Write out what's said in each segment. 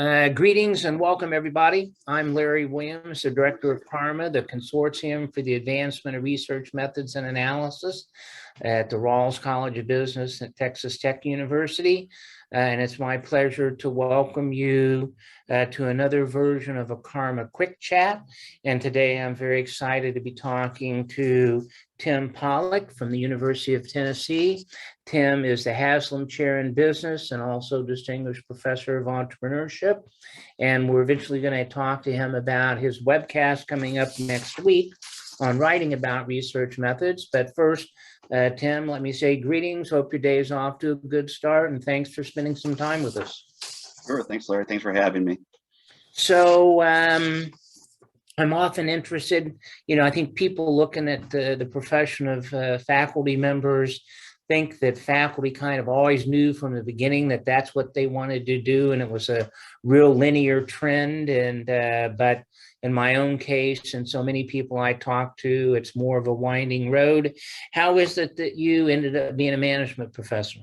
Greetings and welcome, everybody. I'm Larry Williams, the Director of CARMA, the Consortium for the Advancement of Research Methods and Analysis at the Rawls College of Business at Texas Tech University. And it's my pleasure to welcome you to another version of a CARMA Quick Chat. And today I'm very excited to be talking to Tim Pollock from the University of Tennessee. Tim is the Haslam Chair in Business and also Distinguished Professor of Entrepreneurship. And we're eventually going to talk to him about his webcast coming up next week on writing about research methods. But first, Tim, let me say greetings. Hope your day is off to a good start, and thanks for spending some time with us. Sure. Thanks, Larry. Thanks for having me. So I'm often interested, I think people looking at the profession of faculty members think that faculty kind of always knew from the beginning that that's what they wanted to do, and it was a real linear trend. But in my own case, and so many people I talk to, it's more of a winding road. How is it that you ended up being a management professor?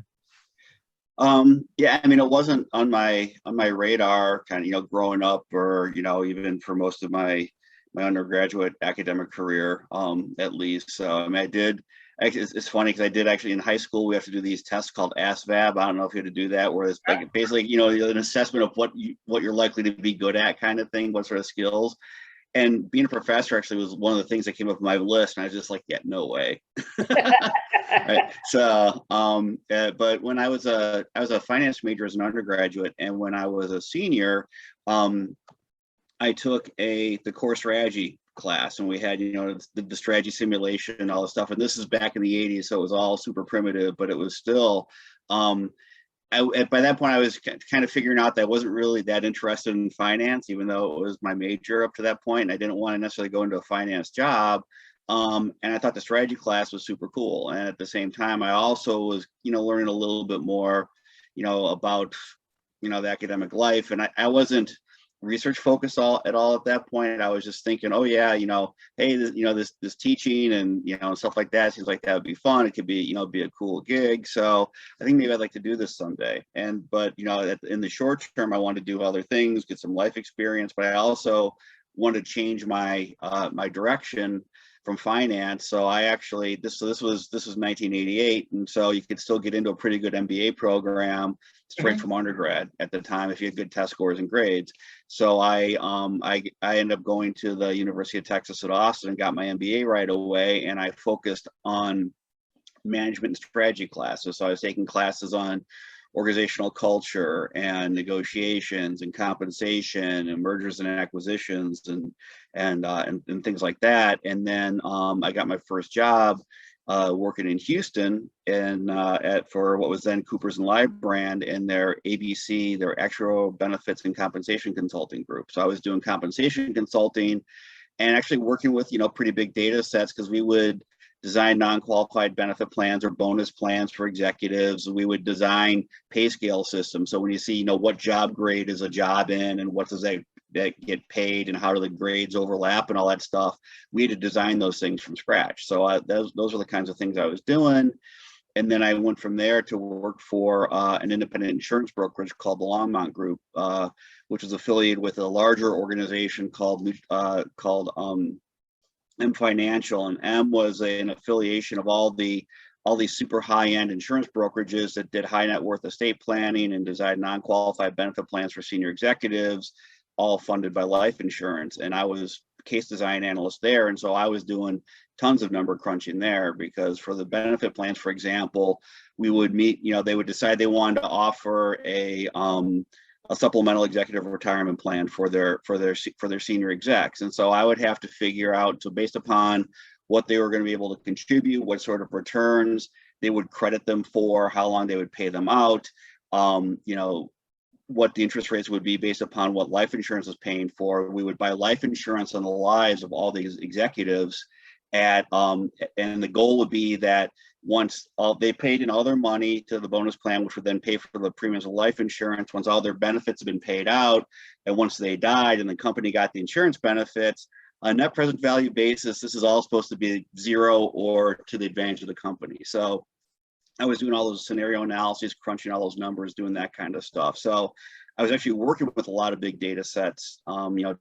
Yeah, I mean, it wasn't on my radar kind of, growing up, or, even for most of my undergraduate academic career, at least. So, I mean, I did. It's funny because I did actually in high school. We have to do these tests called ASVAB. I don't know if you had to do that, where it's like basically, an assessment of what you're likely to be good at, kind of thing, what sort of skills. And being a professor actually was one of the things that came up on my list, and I was just like, yeah, no way. Right. So, but when I was a finance major as an undergraduate, and when I was a senior, I took the core strategy class, and we had the strategy simulation and all this stuff. And this is back in the 80s, so it was all super primitive, but it was still by that point I was kind of figuring out that I wasn't really that interested in finance, even though it was my major up to that point, and I didn't want to necessarily go into a finance job. And I thought the strategy class was super cool, and at the same time I also was learning a little bit more about the academic life, and I wasn't research focused at all at that point. I was just thinking, oh yeah, hey, this teaching and stuff like that seems like that would be fun. It could be be a cool gig. So I think maybe I'd like to do this someday. But in the short term, I wanted to do other things, get some life experience, but I also wanted to change my my direction from finance. So I actually this was 1988, and so you could still get into a pretty good MBA program straight from undergrad at the time if you had good test scores and grades. So I ended up going to the University of Texas at Austin and got my MBA right away, and I focused on management and strategy classes. So I was taking classes on organizational culture and negotiations and compensation and mergers and acquisitions and things like that. And then I got my first job working in Houston and for what was then Coopers and Lybrand and their ABC, their actuarial benefits and compensation consulting group. So I was doing compensation consulting and actually working with pretty big data sets, because we would design non-qualified benefit plans or bonus plans for executives. We would design pay scale systems. So when you see, what job grade is a job in and what does that get paid and how do the grades overlap and all that stuff, we had to design those things from scratch. So those are the kinds of things I was doing. And then I went from there to work for an independent insurance brokerage called the Longmont Group, which is affiliated with a larger organization called M Financial, and M was an affiliation of all these super high-end insurance brokerages that did high net worth estate planning and designed non-qualified benefit plans for senior executives, all funded by life insurance. And I was case design analyst there, and so I was doing tons of number crunching there, because for the benefit plans, for example, we would meet, they would decide they wanted to offer a supplemental executive retirement plan for their senior execs. And so I would have to figure out, so based upon what they were going to be able to contribute, what sort of returns they would credit them for, how long they would pay them out, what the interest rates would be based upon what life insurance was paying for. We would buy life insurance on the lives of all these executives and the goal would be that once they paid in all their money to the bonus plan, which would then pay for the premiums of life insurance, once all their benefits have been paid out, and once they died and the company got the insurance benefits, on a net present value basis, this is all supposed to be zero or to the advantage of the company. So I was doing all those scenario analyses, crunching all those numbers, doing that kind of stuff. So I was actually working with a lot of big data sets,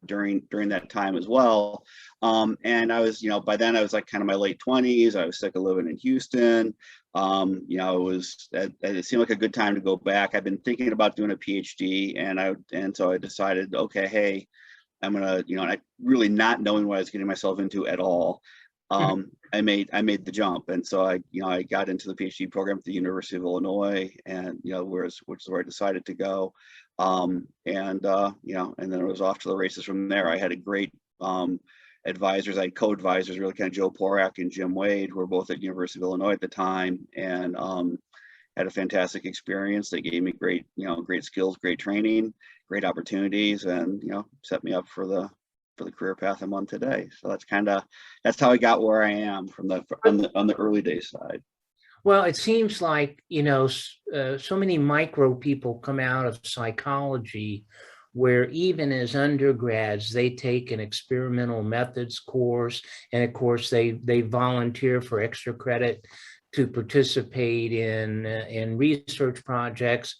during that time as well. And I was, by then I was like kind of my late 20s. I was sick of living in Houston. It seemed like a good time to go back. I've been thinking about doing a PhD, and so I decided, okay, hey, I'm gonna, and I really not knowing what I was getting myself into at all. I made the jump, and so I got into the PhD program at the University of Illinois, and which is where I decided to go, and then it was off to the races from there. I had a great advisors. I had co-advisors, really kind of Joe Porak and Jim Wade, who were both at University of Illinois at the time, and had a fantastic experience. They gave me great skills, great training, great opportunities, and set me up for the career path I'm on today. So that's how I got where I am on the early days side. Well, it seems like, so many micro people come out of psychology where even as undergrads, they take an experimental methods course. And of course, they volunteer for extra credit to participate in research projects.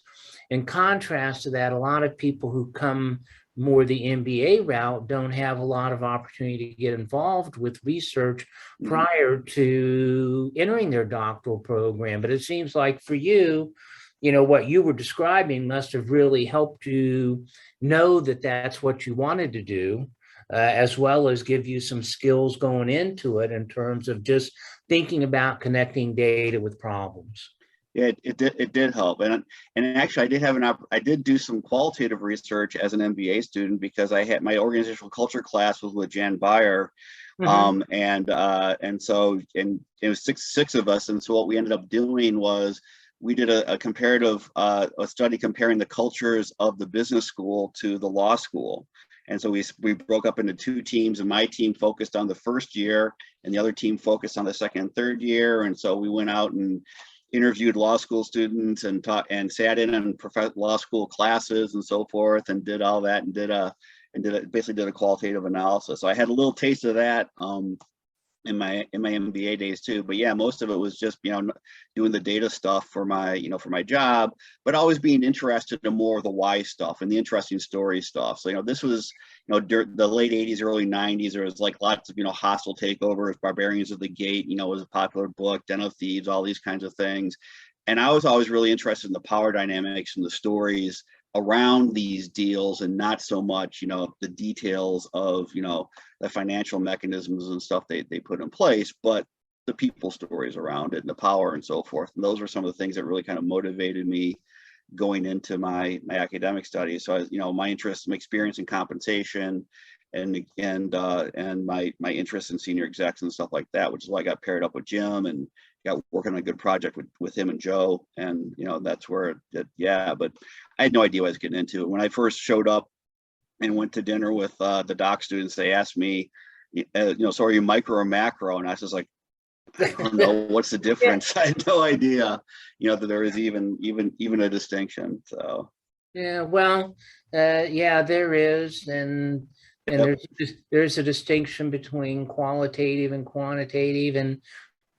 In contrast to that, a lot of people who come more the MBA route don't have a lot of opportunity to get involved with research prior to entering their doctoral program. But it seems like for you, what you were describing must have really helped you know that that's what you wanted to do, as well as give you some skills going into it in terms of just thinking about connecting data with problems. Yeah, it did help, and actually I did do some qualitative research as an MBA student, because I had my organizational culture class was with Jan Beyer, and so it was six of us, and so what we ended up doing was we did a comparative a study comparing the cultures of the business school to the law school. And so we broke up into two teams, and my team focused on the first year and the other team focused on the second and third year. And so we went out and interviewed law school students and taught and sat in on law school classes and so forth, and did all that, and basically did a qualitative analysis. So I had a little taste of that in my MBA days too. But yeah, most of it was just doing the data stuff for my job, but always being interested in more of the why stuff and the interesting story stuff. So this was during the late 80s, early 90s. There was like lots of hostile takeovers. Barbarians of the Gate was a popular book. Den of Thieves, all these kinds of things. And I was always really interested in the power dynamics and the stories around these deals, and not so much the details of the financial mechanisms and stuff they put in place, but the people stories around it and the power and so forth. And those were some of the things that really kind of motivated me going into my academic studies. So my interest, my experience in compensation, and my interest in senior execs and stuff like that, which is why I got paired up with Jim and got working on a good project with him and Joe. And that's where but I had no idea what I was getting into. When I first showed up and went to dinner with the doc students, they asked me, so are you micro or macro? And I was just like, I don't know, what's the difference? I had no idea, that there is even a distinction. So yeah, well, there is, and there's a distinction between qualitative and quantitative, and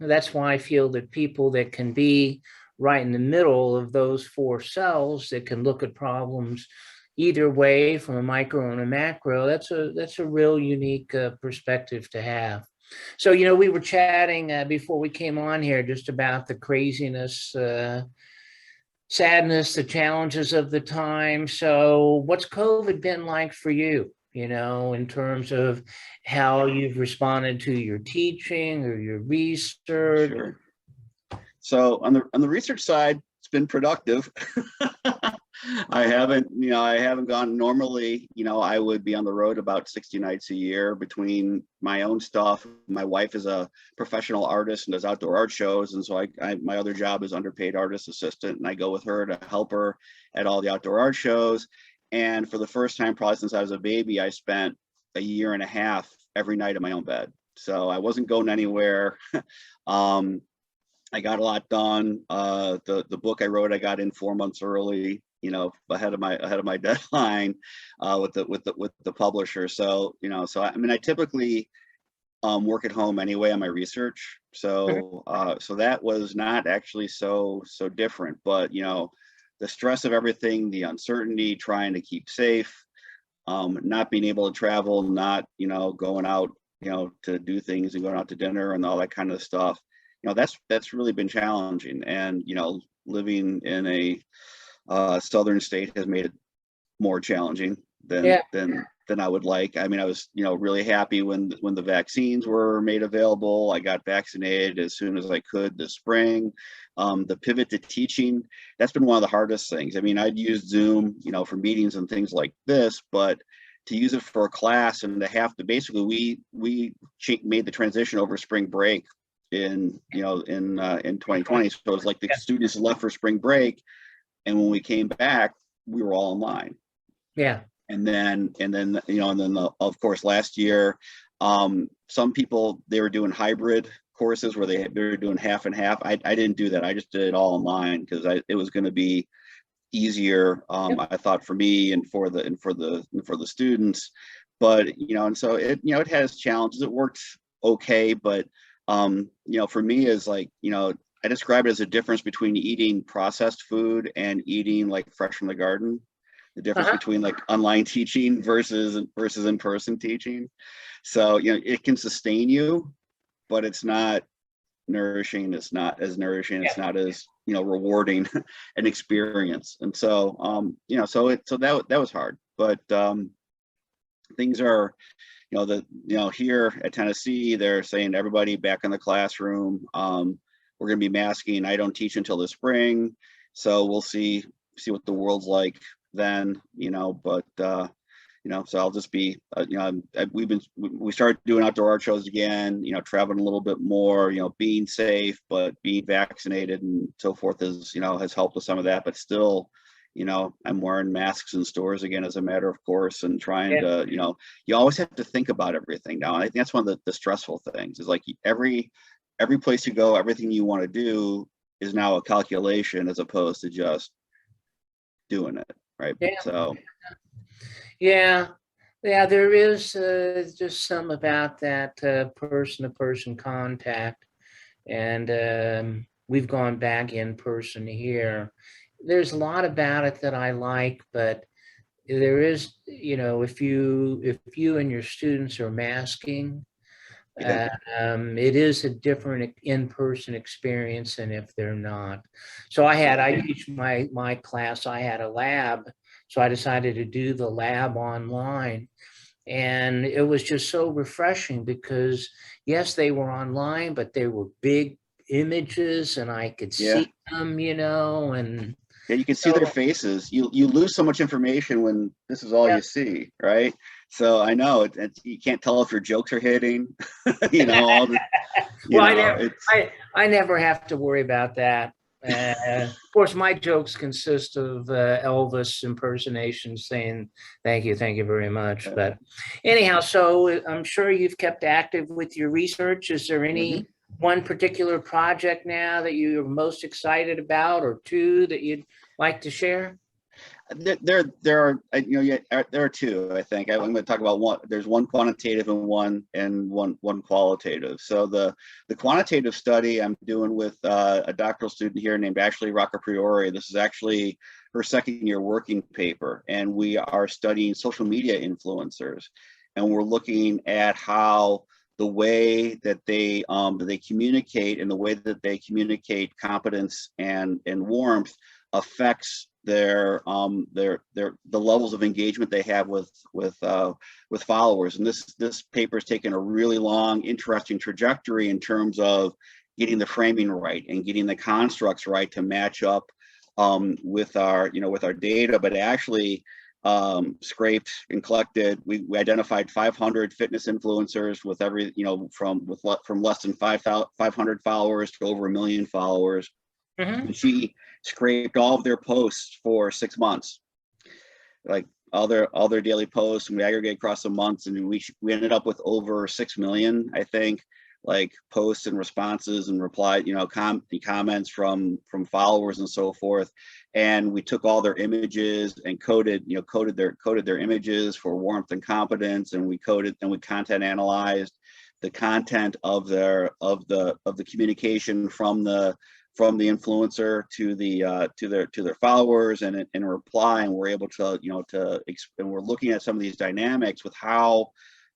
that's why I feel that people that can be right in the middle of those four cells, that can look at problems either way, from a micro and a macro, that's a real unique perspective to have. So, we were chatting before we came on here just about the craziness, sadness, the challenges of the time. So what's COVID been like for you, in terms of how you've responded to your teaching or your research? Sure. So on the research side, it's been productive. I haven't gone normally, I would be on the road about 60 nights a year between my own stuff. My wife is a professional artist and does outdoor art shows. And so my other job is underpaid artist assistant, and I go with her to help her at all the outdoor art shows. And for the first time, probably since I was a baby, I spent a year and a half every night in my own bed. So I wasn't going anywhere. I got a lot done. The book I wrote, I got in 4 months early, ahead of my deadline with the publisher. So I typically work at home anyway on my research. So that was not actually so different. But stress of everything, the uncertainty, trying to keep safe, not being able to travel, not, going out, to do things and going out to dinner and all that kind of stuff. That's really been challenging. And, living in a southern state has made it more challenging than I would like. I mean, I was, really happy when the vaccines were made available. I got vaccinated as soon as I could this spring. The pivot to teaching, that's been one of the hardest things. I mean, I'd used Zoom, for meetings and things like this, but to use it for a class and to have to basically, we made the transition over spring break in 2020. So it was like the students left for spring break, and when we came back, we were all online. Yeah. And then of course last year, some people, they were doing hybrid courses where they were doing half and half. I didn't do that. I just did it all online because it was going to be easier, I thought, for me and for the students. But and so it has challenges. It worked okay, but for me, is like, I describe it as a difference between eating processed food and eating like fresh from the garden. The difference between like online teaching versus in-person teaching. So, it can sustain you, but it's not nourishing. It's not as nourishing. It's not as, rewarding an experience. And so, that was hard, but things are, here at Tennessee, they're saying everybody back in the classroom. We're going to be masking. I don't teach until the spring, so we'll see what the world's like then, but so I'll just be, we started doing outdoor art shows again, traveling a little bit more, being safe, but being vaccinated and so forth has helped with some of that, but still, I'm wearing masks in stores again as a matter of course, and trying to, you always have to think about everything now. And I think that's one of the stressful things, is like every place you go, everything you want to do is now a calculation as opposed to just doing it. Right. Yeah. So. Yeah, there is just some about that person-to-person contact, and we've gone back in person here. There's a lot about it that I like, but there is, if you and your students are masking, it is a different in-person experience than if they're not. So I teach my class, I had a lab, so I decided to do the lab online. And it was just so refreshing because yes, they were online, but they were big images and I could see them, and yeah, you can see their faces. You lose so much information when this is all you see, right? So I know you can't tell if your jokes are hitting, all the, I never have to worry about that. Of course, my jokes consist of Elvis impersonations saying thank you very much. But anyhow, so I'm sure you've kept active with your research. Is there any one particular project now that you're most excited about, or two that you'd like to share? There are two. I think I'm going to talk about one. There's one quantitative and one qualitative. So the quantitative study I'm doing with a doctoral student here named Ashley Roccapriori. This is actually her second year working paper, and we are studying social media influencers, and we're looking at how the way that they communicate and the way that they communicate competence and warmth affects the levels of engagement they have with followers. And this paper has taken a really long, interesting trajectory in terms of getting the framing right and getting the constructs right to match up with our data, but actually scraped and collected. We identified 500 fitness influencers with from less than 500 followers to over 1 million followers. And she scraped all of their posts for 6 months, like all their daily posts, and we aggregate across the months, and we ended up with over 6 million, I think, like posts and responses and reply, comments from followers and so forth. And we took all their images and coded their images for warmth and competence, and we content analyzed the content of the communication from the from the influencer to their followers, and in reply, and we're able to and we're looking at some of these dynamics with how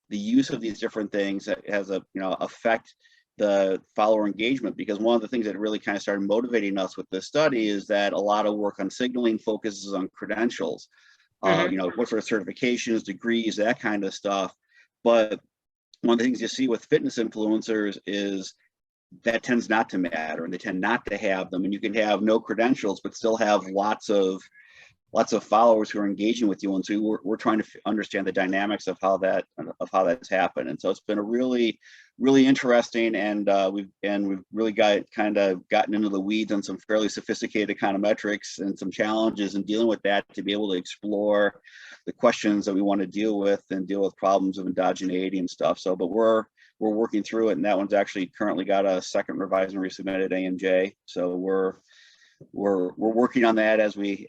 the use of these different things has a affect the follower engagement. Because one of the things that really kind of started motivating us with this study is that a lot of work on signaling focuses on credentials, what sort of certifications, degrees, that kind of stuff. But one of the things you see with fitness influencers is that tends not to matter, and they tend not to have them. And you can have no credentials, but still have lots of followers who are engaging with you. And so we're trying to understand the dynamics of how that's happened. And so it's been a really, really interesting, and we've really gotten into the weeds on some fairly sophisticated kind of metrics and some challenges in dealing with that, to be able to explore the questions that we want to deal with and deal with problems of endogeneity and stuff. So, but we're working through it, and that one's actually currently got a second revised and resubmitted AMJ. So we're working on that as we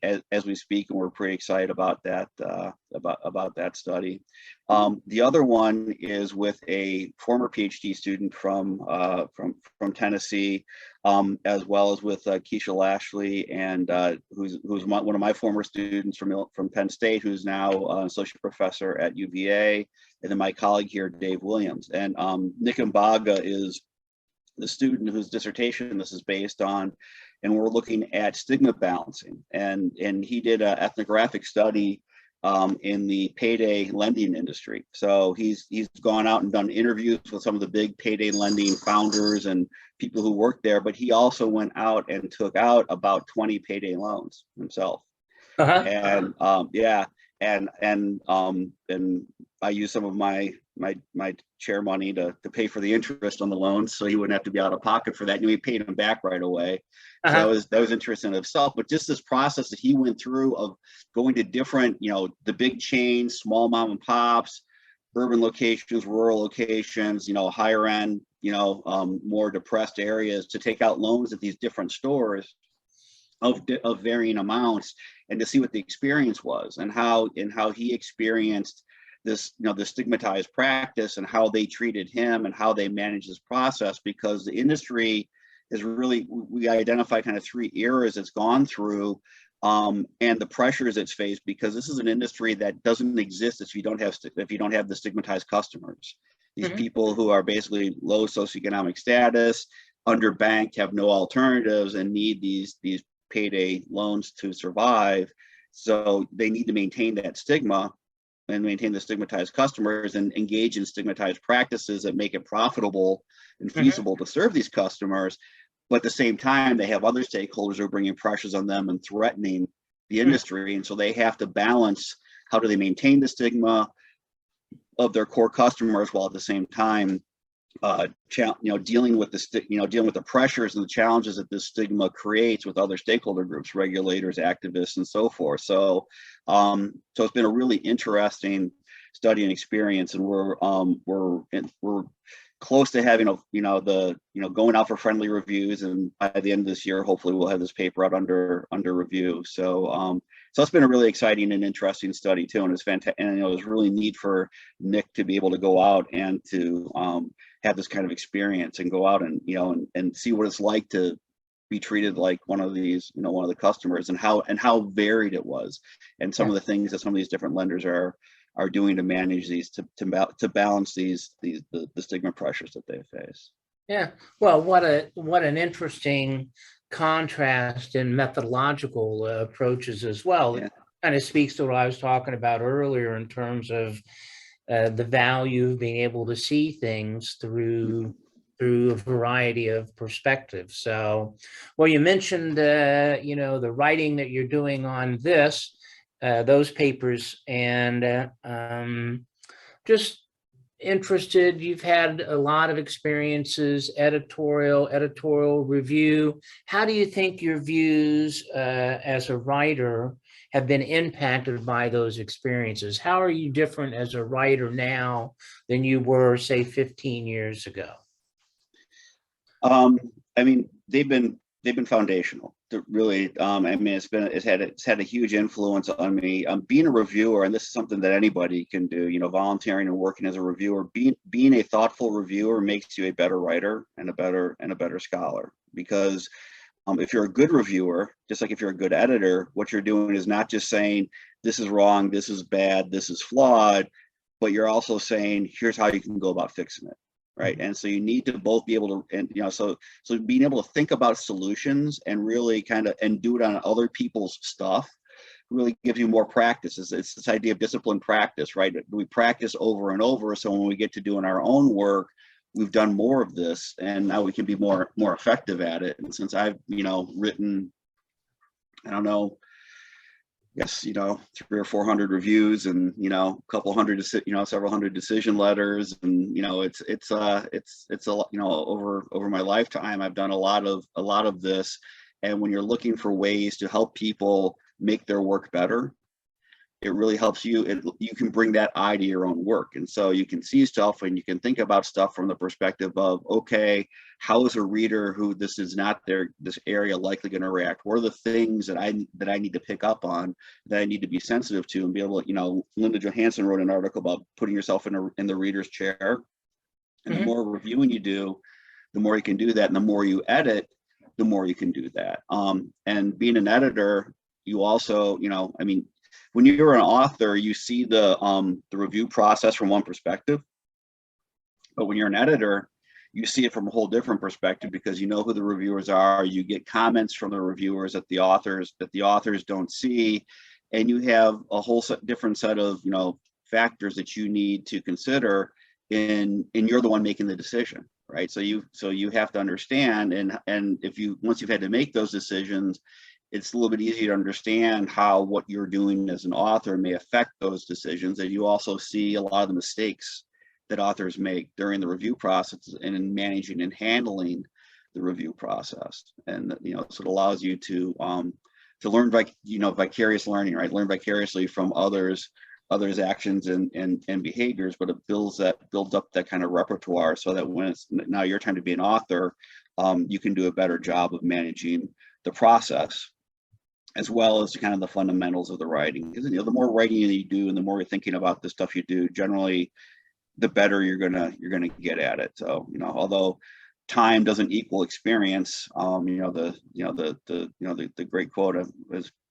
speak, and we're pretty excited about that about that study. The other one is with a former PhD student from Tennessee, as well as with Keisha Lashley, and who's one of my former students from Penn State, who's now an associate professor at UVA, and then my colleague here, Dave Williams. And Nick Mbaga is the student whose dissertation this is based on, and we're looking at stigma balancing. And he did an ethnographic study in the payday lending industry. So he's gone out and done interviews with some of the big payday lending founders and people who work there, but he also went out and took out about 20 payday loans himself. And I used some of my chair money to pay for the interest on the loans, so he wouldn't have to be out of pocket for that. And we paid him back right away. So that was interesting in itself. But just this process that he went through of going to different, the big chains, small mom and pops, urban locations, rural locations, higher end, more depressed areas, to take out loans at these different stores of varying amounts, and to see what the experience was, and how he experienced this, the stigmatized practice, and how they treated him, and how they managed this process. Because the industry is really, we identify kind of three eras it's gone through, and the pressures it's faced, because this is an industry that doesn't exist if you don't have the stigmatized customers. These people who are basically low socioeconomic status, underbanked, have no alternatives, and need these payday loans to survive. So they need to maintain that stigma and maintain the stigmatized customers, and engage in stigmatized practices that make it profitable and feasible to serve these customers. But at the same time, they have other stakeholders who are bringing pressures on them and threatening the industry. And so they have to balance, how do they maintain the stigma of their core customers, while at the same time dealing with the pressures and the challenges that this stigma creates with other stakeholder groups, regulators, activists, and so forth. So it's been a really interesting study and experience, and we're close to having going out for friendly reviews, and by the end of this year, hopefully we'll have this paper out under review. So it's been a really exciting and interesting study too, and it's fantastic. And it was really neat for Nick to be able to go out and to have this kind of experience, and go out and and see what it's like to be treated like one of these, one of the customers, and how varied it was, and some of the things that some of these different lenders are doing to manage these, to balance the stigma pressures that they face. Yeah, well, what an interesting contrast in methodological approaches as well. Yeah. It kind of speaks to what I was talking about earlier in terms of the value of being able to see things through a variety of perspectives. So, well, you mentioned the writing that you're doing on those papers, and just interested, you've had a lot of experiences, editorial review. How do you think your views as a writer have been impacted by those experiences? How are you different as a writer now than you were, say, 15 years ago? They've been foundational. Really, it's had a huge influence on me. Being a reviewer, and this is something that anybody can do. Volunteering and working as a reviewer, being a thoughtful reviewer makes you a better writer and a better scholar. Because if you're a good reviewer, just like if you're a good editor, what you're doing is not just saying this is wrong, this is bad, this is flawed, but you're also saying here's how you can go about fixing it, right? And so you need to both be able to, and so being able to think about solutions and really kind of and do it on other people's stuff really gives you more practice. It's this idea of disciplined practice, right? We practice over and over, so when we get to doing our own work, we've done more of this, and now we can be more effective at it. And since I've written, I don't know, yes, 300 or 400 reviews, and a couple hundred, several hundred decision letters, and it's a lot, over my lifetime, I've done a lot of this. And when you're looking for ways to help people make their work better, it really helps you. You can bring that eye to your own work. And so you can see stuff and you can think about stuff from the perspective of, okay, how is a reader who this is not this area likely going to react? What are the things that I need to pick up on, that I need to be sensitive to, and be able to, Linda Johansson wrote an article about putting yourself in the reader's chair. And the more reviewing you do, the more you can do that. And the more you edit, the more you can do that. And being an editor, you also, when you're an author, you see the review process from one perspective, but when you're an editor, you see it from a whole different perspective, because you know who the reviewers are. You get comments from the reviewers that the authors don't see, and you have a whole different set of factors that you need to consider, and you're the one making the decision, right? So you have to understand, and once you've had to make those decisions, it's a little bit easier to understand how what you're doing as an author may affect those decisions. And you also see a lot of the mistakes that authors make during the review process and in managing and handling the review process. And so it allows you to learn vicarious learning, right? Learn vicariously from others' actions and behaviors, but it builds up that kind of repertoire, so that when it's now your time to be an author, you can do a better job of managing the process, as well as kind of the fundamentals of the writing. Because the more writing you do, and the more you're thinking about the stuff you do, generally, the better you're gonna get at it. So although time doesn't equal experience, the great quote has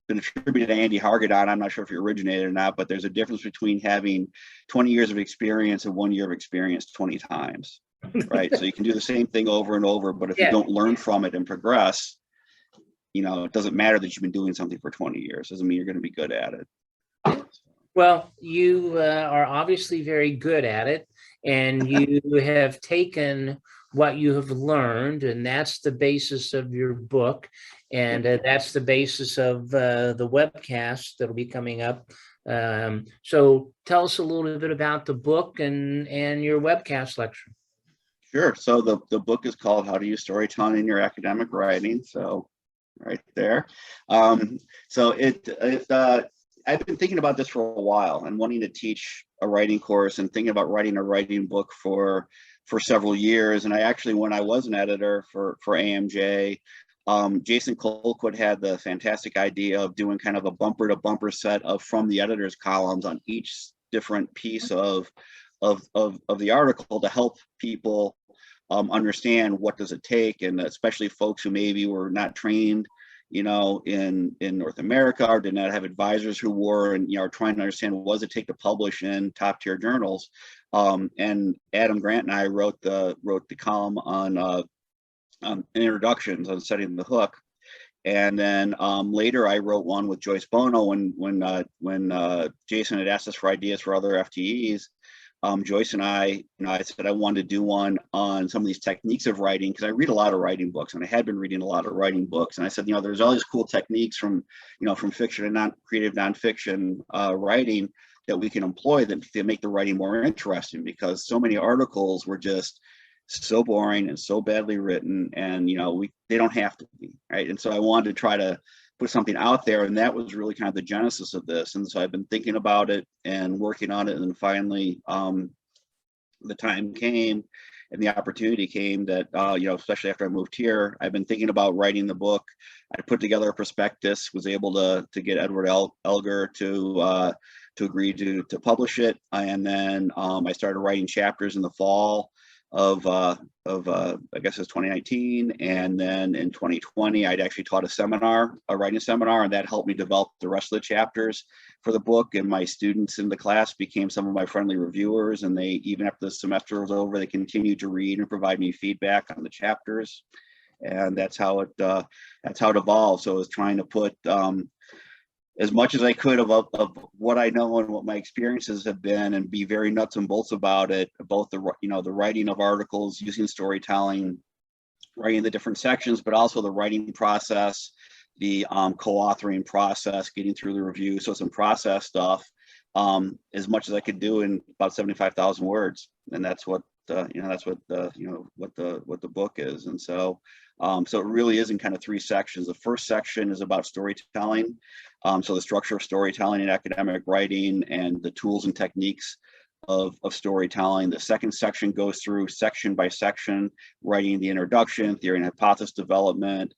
been attributed to Andy Hargadon. I'm not sure if he originated or not, but there's a difference between having 20 years of experience and 1 year of experience 20 times, right? So you can do the same thing over and over, but if you don't learn from it and progress, it doesn't matter that you've been doing something for 20 years. Doesn't mean you're going to be good at it. Well, you are obviously very good at it, and you have taken what you have learned, and that's the basis of your book, and that's the basis of the webcast that'll be coming up. So tell us a little bit about the book and your webcast lecture. Sure. So the book is called How to Use Storytelling in Your Academic Writing. So right there. So I've been thinking about this for a while and wanting to teach a writing course and thinking about writing a writing book for several years. And I actually, when I was an editor for AMJ, Jason Colquitt had the fantastic idea of doing kind of a bumper to bumper set of from the editor's columns on each different piece of the article to help people understand what does it take, and especially folks who maybe were not trained, in North America, or did not have advisors who were, and are trying to understand what does it take to publish in top tier journals. And Adam Grant and I wrote the column on introductions on setting the hook. And then later I wrote one with Joyce Bono when Jason had asked us for ideas for other FTEs. Joyce and I said I wanted to do one on some of these techniques of writing, because I read a lot of writing books, and I had been reading a lot of writing books. And I said, there's all these cool techniques from fiction and creative nonfiction writing that we can employ that to make the writing more interesting, because so many articles were just so boring and so badly written, and they don't have to be, right? And so I wanted to try to put something out there, and that was really kind of the genesis of this. And so I've been thinking about it and working on it, and then finally the time came and the opportunity came that especially after I moved here, I've been thinking about writing the book. I put together a prospectus, was able to get Edward Elgar to agree to publish it, and then I started writing chapters in the fall I guess it's 2019, and then in 2020 I'd actually taught a writing seminar, and that helped me develop the rest of the chapters for the book. And my students in the class became some of my friendly reviewers, and they, even after the semester was over, they continued to read and provide me feedback on the chapters. And that's how it evolved. So I was trying to put as much as I could of what I know and what my experiences have been, and be very nuts and bolts about it, both the writing of articles, using storytelling, writing the different sections, but also the writing process, the co-authoring process, getting through the review. So some process stuff, as much as I could do in about 75,000 words. And that's what what the book is. And so so it really is in kind of three sections. The first section is about storytelling. So the structure of storytelling in academic writing and the tools and techniques of storytelling. The second section goes through section by section, writing the introduction, theory and hypothesis development,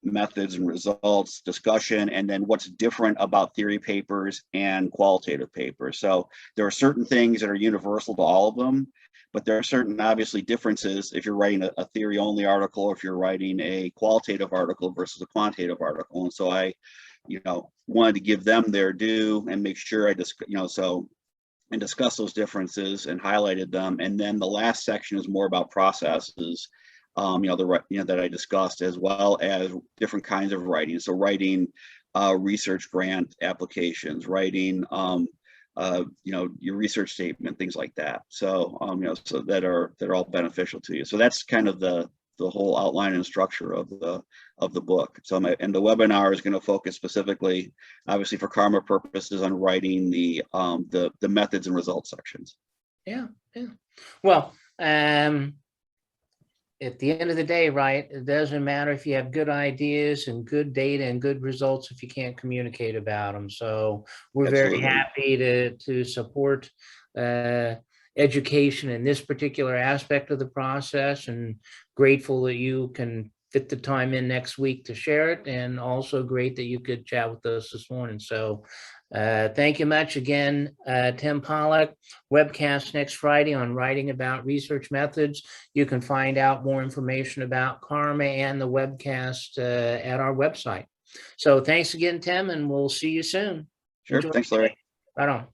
methods and results, discussion, and then what's different about theory papers and qualitative papers. So there are certain things that are universal to all of them, but there are certain obviously differences if you're writing a theory only article, or if you're writing a qualitative article versus a quantitative article. And so I, wanted to give them their due and make sure I and discuss those differences and highlighted them. And then the last section is more about processes, that I discussed, as well as different kinds of writing. So writing research grant applications, writing your research statement, things like that. So so that are all beneficial to you. So that's kind of the whole outline and structure of the book. So and the webinar is going to focus specifically, obviously for CARMA purposes, on writing the methods and results sections. Yeah. Well, at the end of the day, right, it doesn't matter if you have good ideas and good data and good results if you can't communicate about them. So we're Absolutely. very happy to support education in this particular aspect of the process, and grateful that you can fit the time in next week to share it, and also great that you could chat with us this morning. So thank you much again, Tim Pollock. Webcast next Friday on writing about research methods. You can find out more information about CARMA and the webcast at our website. So thanks again, Tim, and we'll see you soon. Sure. Enjoy. Thanks, Larry. Right on.